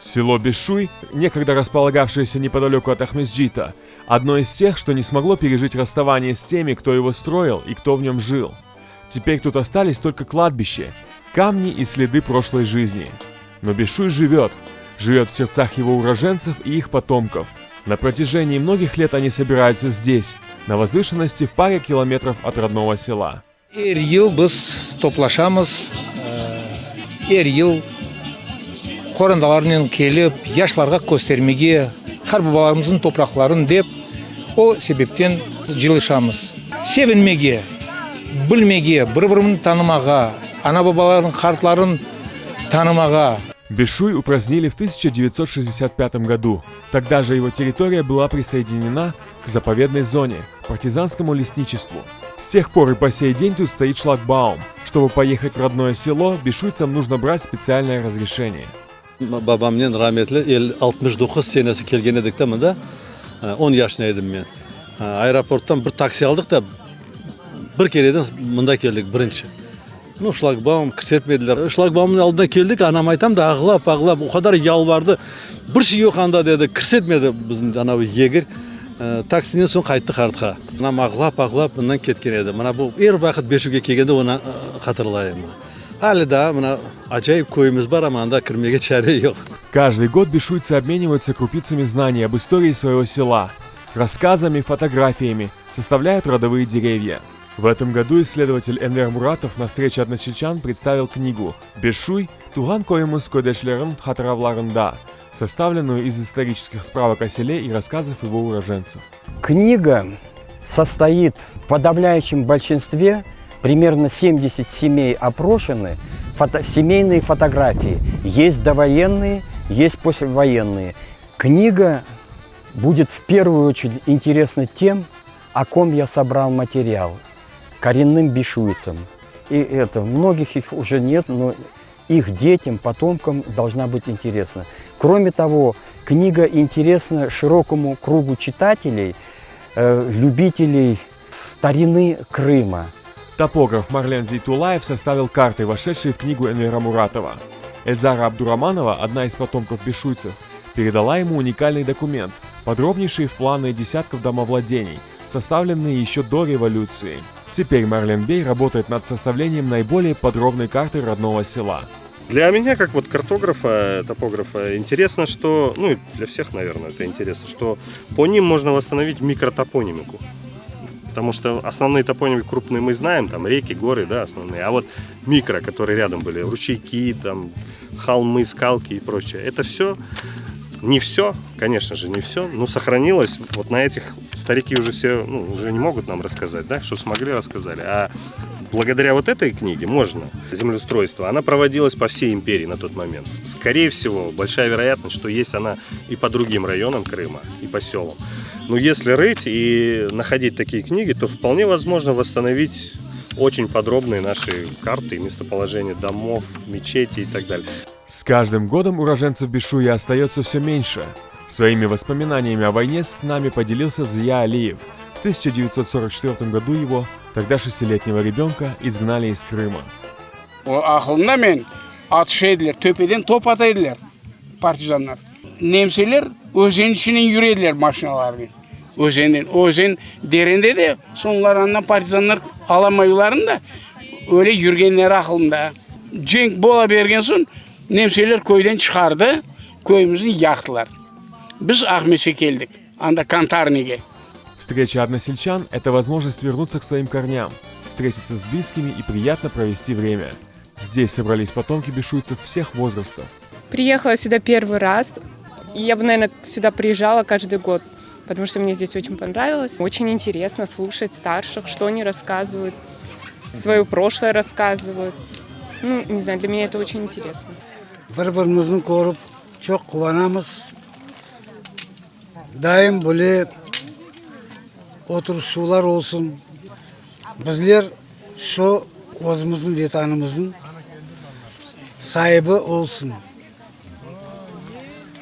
Село Бишуй, некогда располагавшееся неподалеку от Ахмесджита, одно из тех, что не смогло пережить расставание с теми, кто его строил и кто в нем жил. Теперь тут остались только кладбища, камни и следы прошлой жизни. Но Бишуй живет в сердцах его уроженцев и их потомков. На протяжении многих лет они собираются здесь, на возвышенности в паре километров от родного села. Ел біз топлашамыз, ел хорандаларынан келіп, яшыларға көстермеге, қарбабаларымыздың топрақларын деп, о себептен жылышамыз. Севінмеге, білмеге, бір-бірін танымаға, ана-бабалардың қартларын танымаға. Бишуй упразднили в 1965 году. Тогда же его территория была присоединена к заповедной зоне, партизанскому лесничеству. С тех пор и по сей день тут стоит шлагбаум. Чтобы поехать в родное село, бишуйцам нужно брать специальное разрешение. Babamның rahmetli 69 senesi kelgen edik de mında 10 yaşındaydım men. Aeroporttan bir taksi aldık da bir kereden mında keldik birinci. Ну шлагбаум кірсетмеділер. Шлагбаумның алдына келдік, анам айтам да ағылап, o kadar yalvardı. Bir şey yok анда деді, кірсетмеді біздің анау егер. Таксинен соң қайттық артқа. Анам ағылап, мындан кеткен еді. Мына бұл ер вақыт Бишуйге келгенде оны қатырлайым. Әлі да, мына ажайып көйіміз бар, ама анда кірмеге чаре жоқ. Каждый год бишуйцы обмениваются крупицами знаний об истории своего села, рассказами, фотографиями, составляют родовые деревья. В этом году исследователь Энвер Муратов на встрече односельчан представил книгу «Бишуй. Туган коемыз көдешлерін хатыравларында», составленную из исторических справок о селе и рассказов его уроженцев. Книга состоит в подавляющем большинстве, примерно 70 семей опрошены, семейные фотографии. Есть довоенные, есть послевоенные. Книга будет в первую очередь интересна тем, о ком я собрал материал. Коренным бишуйцам. И это, многих их уже нет, но их детям, потомкам должна быть интересна. Кроме того, книга интересна широкому кругу читателей, любителей старины Крыма. Топограф Марлен Зейтулаев составил карты, вошедшие в книгу Энвера Муратова. Эльзара Абдураманова, одна из потомков бишуйцев, передала ему уникальный документ, подробнейшие планы десятков домовладений, составленные еще до революции. Теперь Марлен Бей работает над составлением наиболее подробной карты родного села. Для меня, как вот картографа, топографа, интересно, что, ну и для всех, наверное, это интересно, что по ним можно восстановить микротопонимику. Потому что основные топонимы крупные мы знаем, там реки, горы, да, основные. А вот микро, которые рядом были, ручейки, там, холмы, скалки и прочее, это все, не все, конечно же, не все, но сохранилось вот на этих. Старики уже все, ну, уже не могут нам рассказать, да, что смогли, рассказали. А благодаря вот этой книге можно. Землеустройство, она проводилась по всей империи на тот момент. Скорее всего, большая вероятность, что есть она и по другим районам Крыма, и по селам. Но если рыть и находить такие книги, то вполне возможно восстановить очень подробные наши карты и местоположения домов, мечетей и так далее. С каждым годом уроженцев Бишуя остается все меньше. Своими воспоминаниями о войне с нами поделился Зия Алиев. В 1944 году его, тогда 6-летнего ребенка, изгнали из Крыма. Ақылында мен атышайдылар, төпеден топ атайдылар, партизандар. Немселер өзен ішінен юрейділер машиналармен. Өзен деренде де, соңлар аннан партизандар аламайларын да, өле жүргенлер ақылында. Женг бола берген соң, немселер көйден шығарды, көйімізін яқтылар. Біз Ахмеске келдік, анда Кантарниге. Встреча односельчан – это возможность вернуться к своим корням, встретиться с близкими и приятно провести время. Здесь собрались потомки бишуйцев всех возрастов. Приехала сюда первый раз, и я бы, наверное, сюда приезжала каждый год, потому что мне здесь очень понравилось. Очень интересно слушать старших, что они рассказывают, свое прошлое рассказывают. Ну, не знаю, для меня это очень интересно. Бір-біріміздің көріп, çok қуанамыз. Дайым böyle oturuşular olsun. Bizler şu özümüzün vatanımızın sahibi olsun.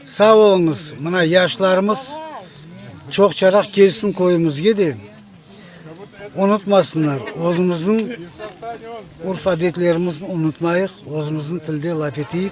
Sağ olunuz. Mına yaşlarımız çok çarak gelsin koyumuzga de. Unutmasınlar. Özümüzün urf adetlerimizni unutmayıq. Özümüzün tilde laf eteyik.